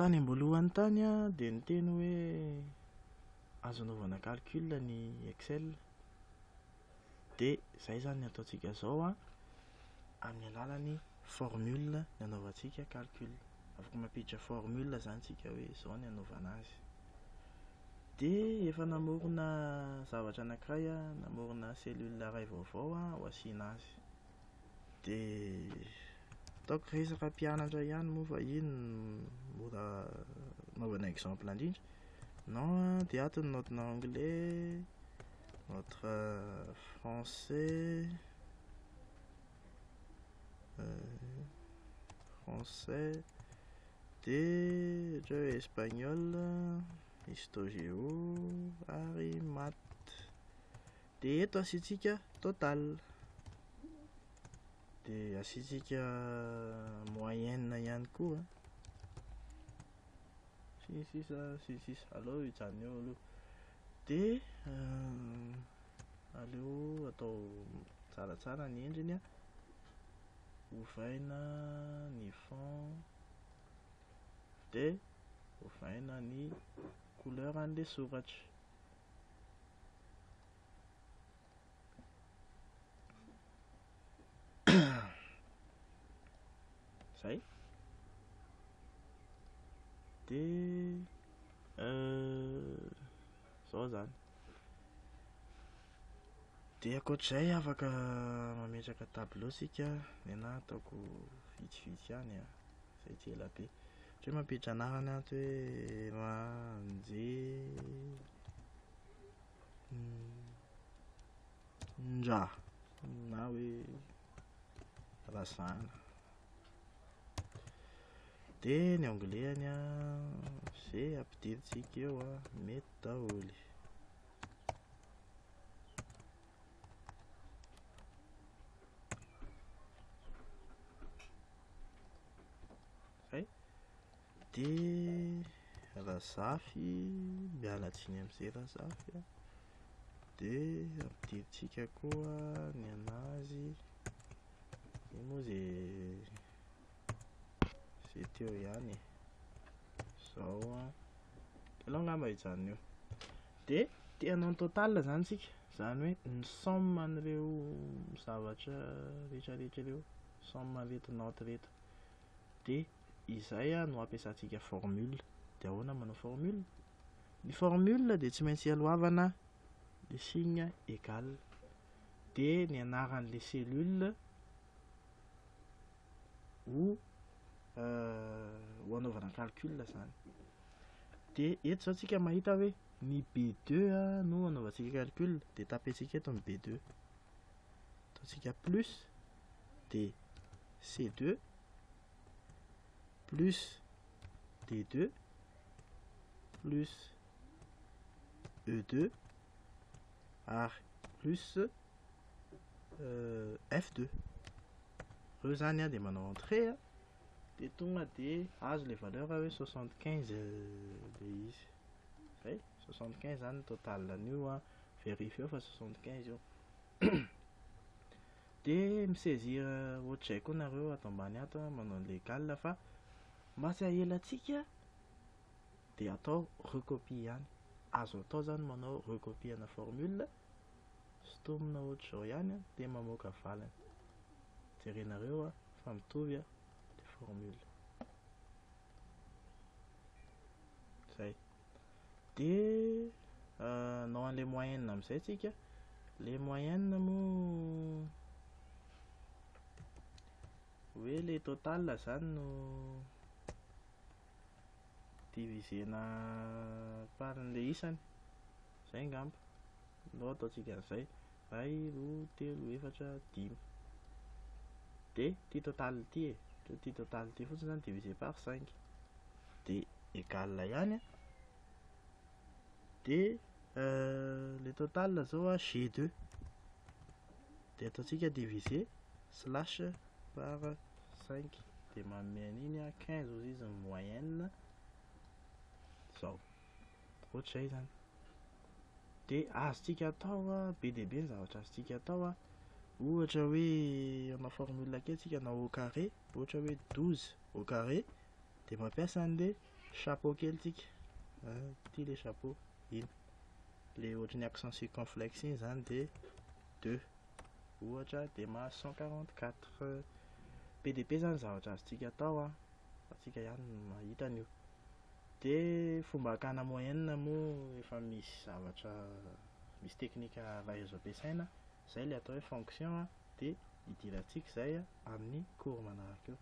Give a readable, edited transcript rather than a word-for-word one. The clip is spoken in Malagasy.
Tany ambolohany tany a dia niteny hoe azo anaovana calcul ny Excel. Dia izay zany ny ataontsika izao a, amin'ny alalan'ny formule ny anaovantsika calcul. Afaka mampiditra formule zany tsika hoe izao ny anaovana azy. Dia efa namorona zavatra anankiray a, namorona cellule iray vaovao a ho asiana azy. Dia ataoko resaka mpianatra ihany moa fa iny mora anaovana exemple indrindra. Non, dia ato ny notre anglais, notre français, dia ohatra hoe espagnol, histo-géo ary maths. Dia eto asiantsika total. Dia asiantsika moyenne ihany koa. Sisa aleo hijanona eo aloha. Dia aleo atao tsaratsara ny endriny a, ovaina ny fond, dia ovaina ny couleur an'ilay soratra. Zay. Dia zao zany. Dia ankoatr'izay afaka mametraka tableau sika. Nenahy ataoko vitsivitsy ihany a, izay tsy ela be. Ohatra hoe mampiditra anarana ato hoe Ndra na hoe Razana. Dia ny anglais-any a, izay ampidirintsika eo a, mety daholo. Zay. Dia Razafy, miala tsiny amin'izay Razafy a. Dia ampidirintsika koa ny anazy. Io moa izay teo ihany. Zao a. Aleo angamba hijanona eo. Dia hanao ny total zany sika. Zany hoe ny somme an'ireo zavatra rehetrarehetra ireo, somme an'ireto note reto. Dia izay a no ampiasantsika formule. Dia ahoana manao formule? Ny formule dia tsy maintsy hialohavana le signe égal. Dia ny anaran'ilay cellule ho anaovana calcul zany. Dia eto zao tsika mahita hoe ny B2 a no anaovantsika calcul. Dia tapentsika eto ny B2. Ataontsika plus, dia C2 plus D2 plus E2 ary plus F2. Reo zany a dia manao entrée a. Dia tonga dia azo le valeur hoe 75 le izy. Zay, 75 zany ny total an'io a. Vérifieo fa 75 io. Dia misaisir ohatr'izay koa nareo ato ambany ato manao an'ilay égal fa mba tsy ahelantsika dia atao recopie ihany. Azo atao zany manao recopie ana formule, sotomina ohatr'izao ihany a, dia mamoaka valany. Jerenareo a fa mitovy a le formule. Zay. Dia nao an'ilay moyenne amin'izay tsika. Le moyenne moa hoe le total zany no divisena paran'ilay isany. Zay ngamba. No ataontsika an'izay. 1, 2, 3, 4, 5. Dia ty total ty e. Ty total ty fotsiny zany divisé par 5. Dia égal ihany a. Dia le total zao a G2. Dia ataontsika divisé slash par 5. Dia manome an'iny a 15 ozy izy ny moyenne. Zao. Ohatr'izay zany. Dia azontsika atao a, be dia be ny zavatra azontsika atao a. Ohatra hoe ana formule kely tsika na au carré. Ohatra hoe 12 au carré. Dia mampiasa an'ilay chapeau kely tsika. Ty le chapeau iny le ohatran'ny accent circonflexe iny zany de 2 ohatra de mahazo 144. PDP zany zavatra azontsika atao a, fa tsika ihany no mahita an'io. De fomba hakana moyenne moa efa misy zavatra, misy teknika azo ampiasaina, zay le atao hoe fonction a, de idirantsika zay a amin'ny cours manaraka eo.